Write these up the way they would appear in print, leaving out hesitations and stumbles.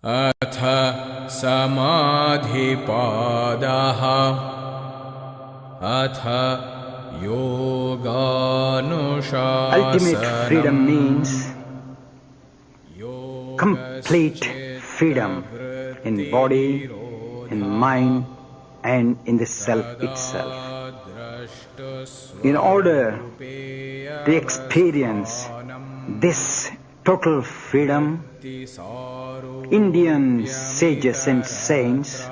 अथ समाधिपादः अथ योगानुशासनम्. Ultimate freedom means complete freedom in body, in mind, and in the self itself. In order to experience this total freedom, Indian sages and saints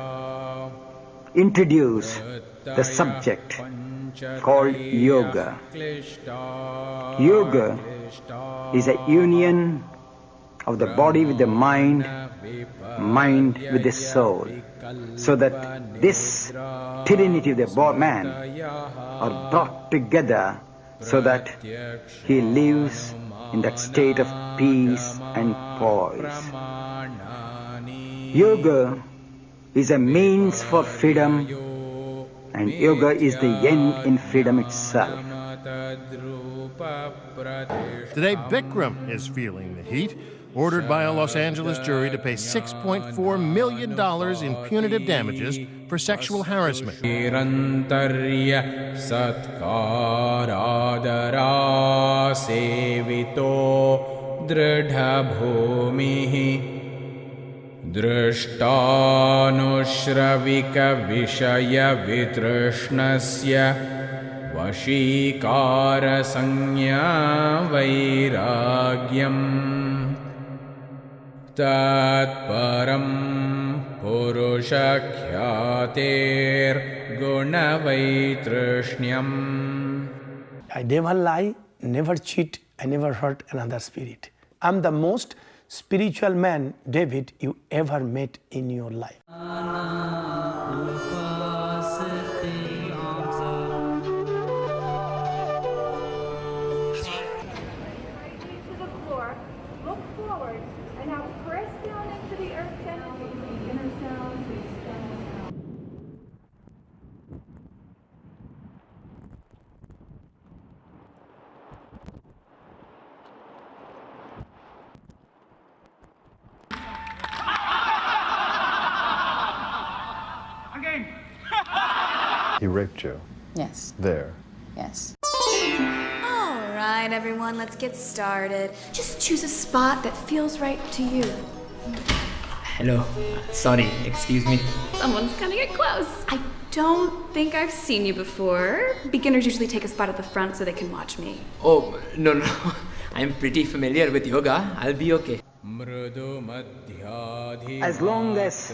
introduce the subject called yoga. Yoga is a union of the body with the mind, mind with the soul, so that this trinity of the man are brought together so that he lives in that state of peace and poise. Yoga is a means for freedom, and yoga is the end in freedom itself. Today, Bikram is feeling the heat, ordered by a Los Angeles jury to pay $6.4 million in punitive damages for sexual harassment. दृष्टानुश्रविकविषयवितृष्णस्य वशीकारसंज्ञा वैराग्यम् तत्परं पुरुषख्यातेर्गुणवैतृष्ण्यम्. I never lie, never cheat, I never hurt another spirit. I'm the most spiritual man, David, you ever met in your life. He raped you? Yes. There? Yes. All right, everyone, let's get started. Just choose a spot that feels right to you. Hello. Sorry, excuse me. Someone's gonna get close. I don't think I've seen you before. Beginners usually take a spot at the front so they can watch me. Oh, no. I'm pretty familiar with yoga. I'll be okay. As long as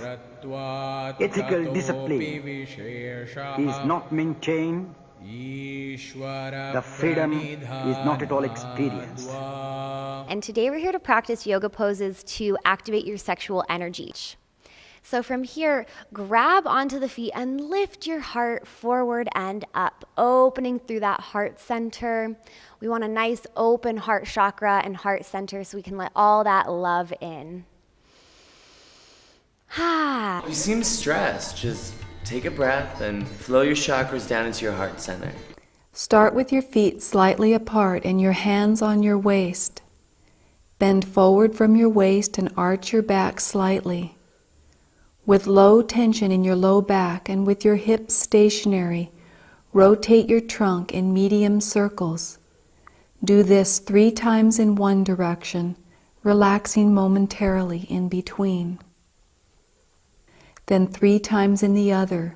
ethical discipline is not maintained, the freedom is not at all experienced. And today we're here to practice yoga poses to activate your sexual energy. So from here, grab onto the feet and lift your heart forward and up, opening through that heart center. We want a nice open heart chakra and heart center so we can let all that love in. You seem stressed. Just take a breath and flow your chakras down into your heart center. Start with your feet slightly apart and your hands on your waist. Bend forward from your waist and arch your back slightly. With low tension in your low back and with your hips stationary, rotate your trunk in medium circles. Do this 3 times in one direction, relaxing momentarily in between. Then 3 times in the other.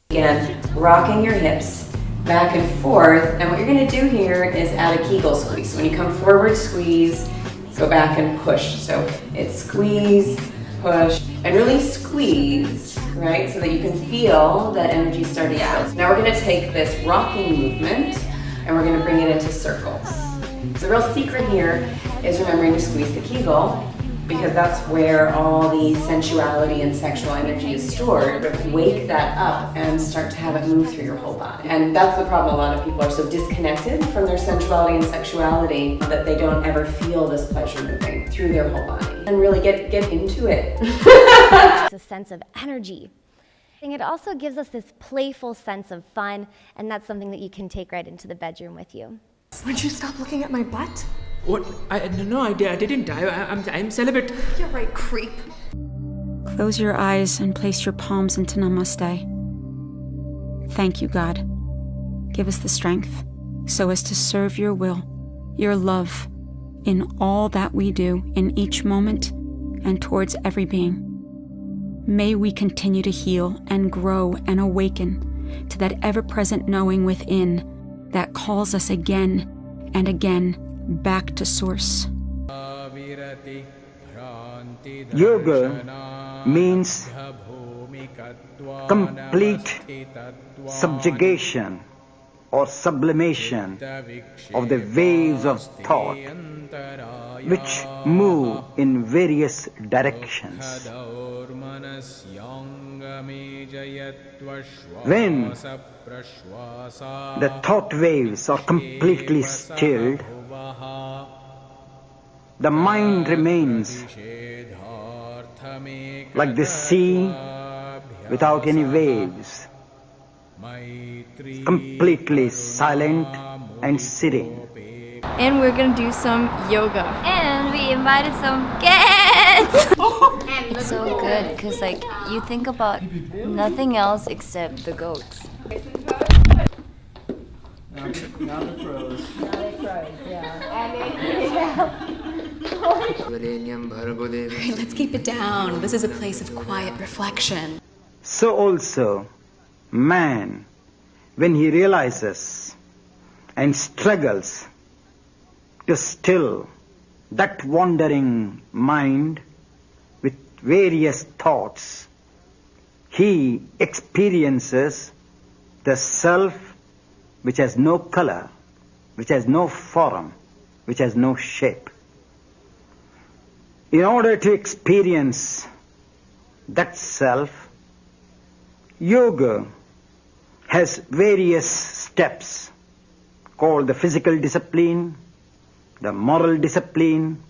Again, rocking your hips back and forth. And what you're going to do here is add a Kegel squeeze. So when you come forward, squeeze, go back and push. So it's squeeze, push, and really squeeze, right? So that you can feel that energy starting to build. Now we're going to take this rocking movement and we're going to bring it into circles. So the real secret here is remembering to squeeze the Kegel, because that's where all the sensuality and sexual energy is stored. Wake that up and start to have it move through your whole body. And that's the problem. A lot of people are so disconnected from their sensuality and sexuality that they don't ever feel this pleasure moving through their whole body. And really get into it. It's a sense of energy. And it also gives us this playful sense of fun, and that's something that you can take right into the bedroom with you. Would you stop looking at my butt? What? I didn't. I'm celibate. You're right, creep. Close your eyes and place your palms into Namaste. Thank you, God. Give us the strength so as to serve your will, your love, in all that we do, in each moment, and towards every being. May we continue to heal and grow and awaken to that ever-present knowing within that calls us again and again back to Source. Yoga means complete subjugation or sublimation of the waves of thought which move in various directions. When the thought waves are completely stilled, the mind remains like the sea without any waves, completely silent and serene. And we're gonna do some yoga. And we invited some guests! It's so good, because like, you think about nothing else except the goats. Not the crows. Not the crows, yeah. Right, let's keep it down. This is a place of quiet reflection. So also, man, when he realizes and struggles to still that wandering mind with various thoughts, he experiences the self which has no color, which has no form, which has no shape. In order to experience that self, yoga has various steps called the physical discipline, the moral discipline,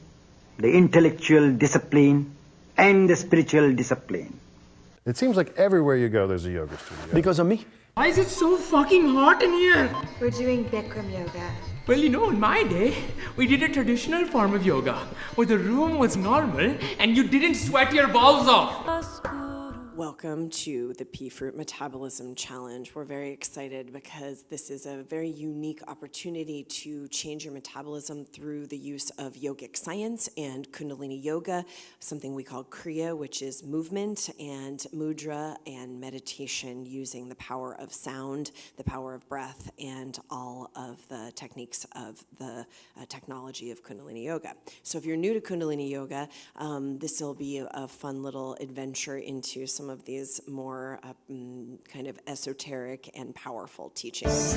the intellectual discipline, and the spiritual discipline. It seems like everywhere you go, there's a yoga studio. Because of me. Why is it so fucking hot in here? We're doing Bikram yoga. Well, you know, in my day, we did a traditional form of yoga, where the room was normal and you didn't sweat your balls off. Welcome to the Pea Fruit Metabolism Challenge. We're very excited because this is a very unique opportunity to change your metabolism through the use of yogic science and Kundalini yoga, something we call Kriya, which is movement, and mudra and meditation using the power of sound, the power of breath, and all of the techniques of the technology of Kundalini yoga. So if you're new to Kundalini yoga, this will be a fun little adventure into some of these more kind of esoteric and powerful teachings.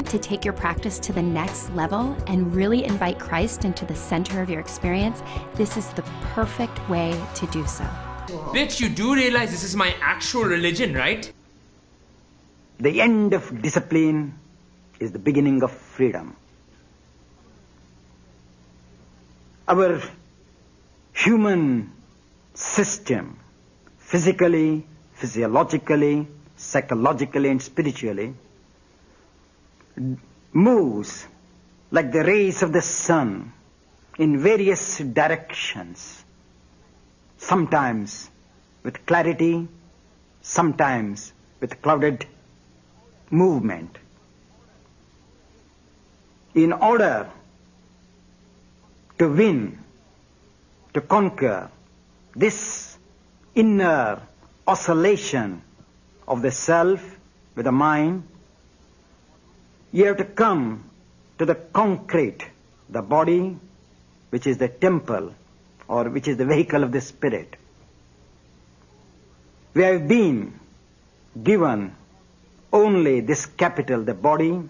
To take your practice to the next level and really invite Christ into the center of your experience, this is the perfect way to do so. Bitch, you do realize this is my actual religion, right? The end of discipline is the beginning of freedom. Our human system, physically, physiologically, psychologically, and spiritually, moves like the rays of the sun in various directions, sometimes with clarity, sometimes with clouded movement. In order to win, to conquer this inner oscillation of the self with the mind, you have to come to the concrete, the body, which is the temple, or which is the vehicle of the spirit. We have been given only this capital, the body,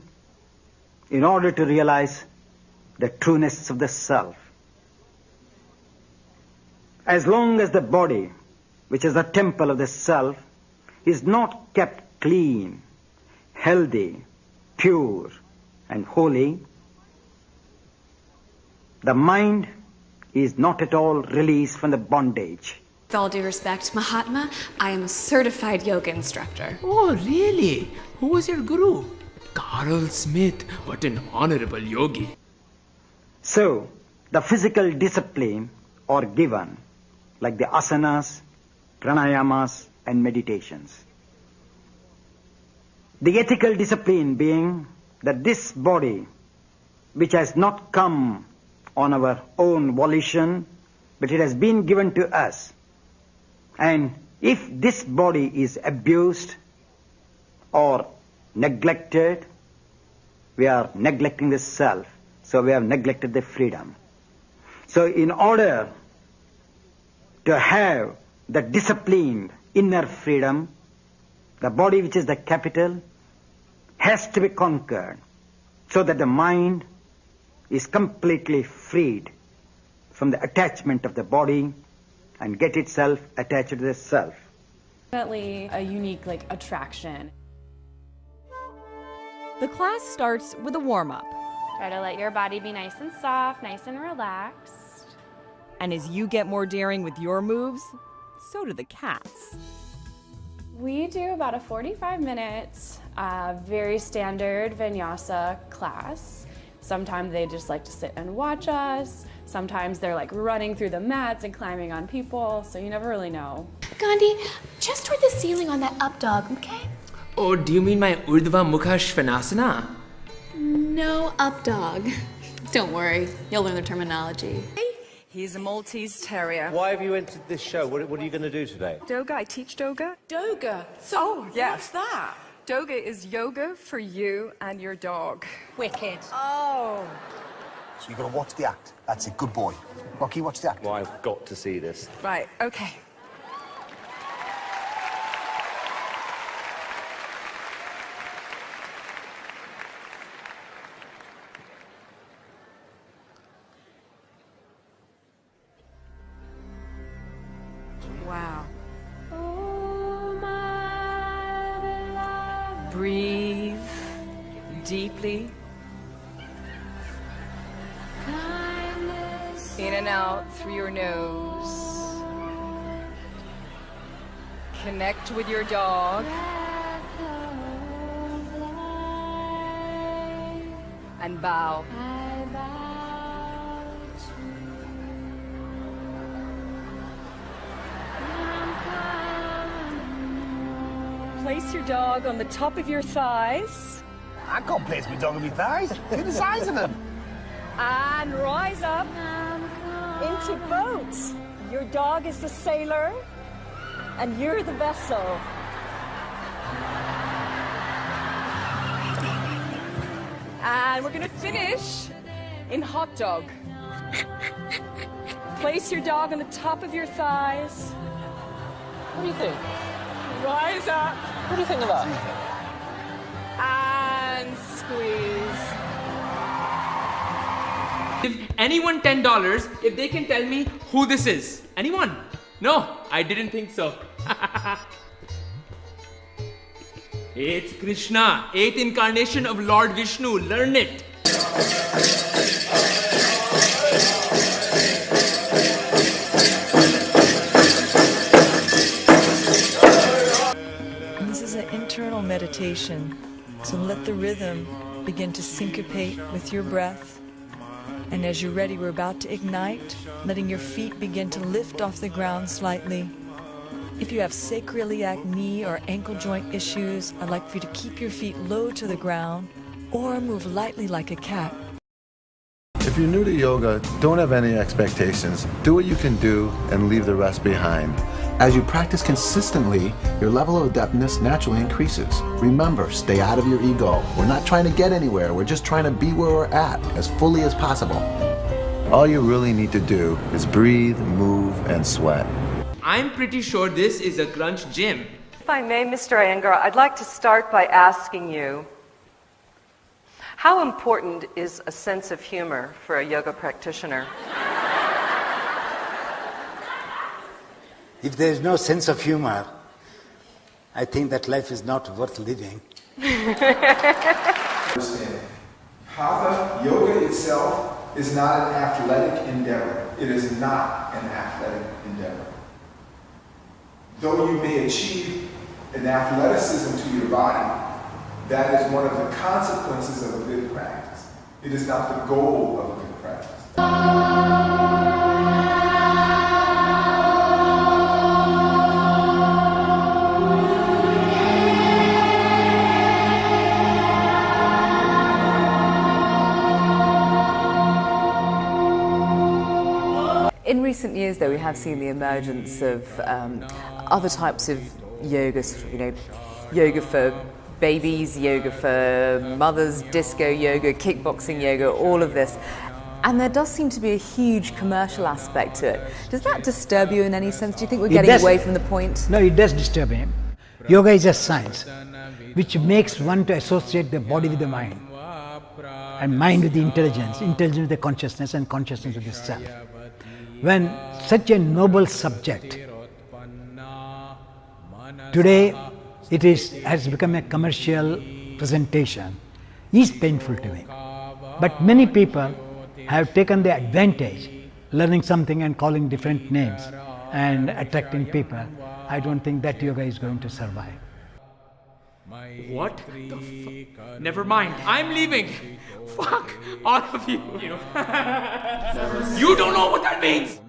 in order to realize the trueness of the self. As long as the body, which is the temple of the self, is not kept clean, healthy, pure, and holy, the mind is not at all released from the bondage. With all due respect, Mahatma, I am a certified yoga instructor. Oh, really? Who was your guru? Carl Smith, what an honorable yogi. So, the physical discipline are given, like the asanas, pranayamas, and meditations. The ethical discipline being that this body, which has not come on our own volition, but it has been given to us. And if this body is abused or neglected, we are neglecting the self, so we have neglected the freedom. So in order to have the disciplined inner freedom, the body, which is the capital, has to be conquered so that the mind is completely freed from the attachment of the body and get itself attached to the self. Definitely a unique attraction. The class starts with a warm-up. Try to let your body be nice and soft, nice and relaxed. And as you get more daring with your moves, so do the cats. We do about a 45-minute, very standard vinyasa class. Sometimes they just like to sit and watch us. Sometimes they're running through the mats and climbing on people, so you never really know. Gandhi, just toward the ceiling on that up dog, okay? Oh, do you mean my Urdhva Mukha Svanasana? No up dog. Don't worry, you'll learn the terminology. He's a Maltese Terrier. Why have you entered this show? What are you going to do today? Doga, I teach Doga. Doga? Oh, yes. What's that? Doga is yoga for you and your dog. Wicked. Oh. So you've got to watch the act. That's it, good boy. Rocky, watch the act. Well, I've got to see this. Right, okay. Wow. Breathe deeply. In and out through your nose. Connect with your dog. And bow. Place your dog on the top of your thighs. I can't place my dog on my thighs. See the size of them. And rise up into boat. Your dog is the sailor, and you're the vessel. And we're gonna finish in hot dog. Place your dog on the top of your thighs. What do you think? Rise up. What do you think of that? And squeeze. Give anyone $10 if they can tell me who this is. Anyone? No, I didn't think so. It's Krishna, 8th incarnation of Lord Vishnu. Learn it. This is an internal meditation, so let the rhythm begin to syncopate with your breath. And as you're ready, we're about to ignite, letting your feet begin to lift off the ground slightly. If you have sacroiliac knee or ankle joint issues, I'd like for you to keep your feet low to the ground or move lightly like a cat. If you're new to yoga, don't have any expectations. Do what you can do and leave the rest behind. As you practice consistently, your level of adeptness naturally increases. Remember, stay out of your ego. We're not trying to get anywhere. We're just trying to be where we're at as fully as possible. All you really need to do is breathe, move, and sweat. I'm pretty sure this is a crunch gym. If I may, Mr. Iyengar, I'd like to start by asking you, how important is a sense of humor for a yoga practitioner? If there is no sense of humor, I think that life is not worth living. Understand. Hatha yoga itself is not an athletic endeavor. It is not an athletic endeavor. Though you may achieve an athleticism to your body, That is one of the consequences of a good practice. It is not the goal of a good practice. In recent years, though, we have seen the emergence of other types of yoga, yoga for babies, yoga for mothers, disco yoga, kickboxing yoga, all of this. And there does seem to be a huge commercial aspect to it. Does that disturb you in any sense? Do you think we're getting away from the point? No, it does disturb him. Yoga is a science which makes one to associate the body with the mind, and mind with the intelligence, intelligence with the consciousness, and consciousness with the self. When such a noble subject, today it has become a commercial presentation, is painful to me. But many people have taken the advantage, learning something and calling different names and attracting people. I don't think that yoga is going to survive. What the Never mind, I'm leaving. Fuck all of you. You don't know what that means.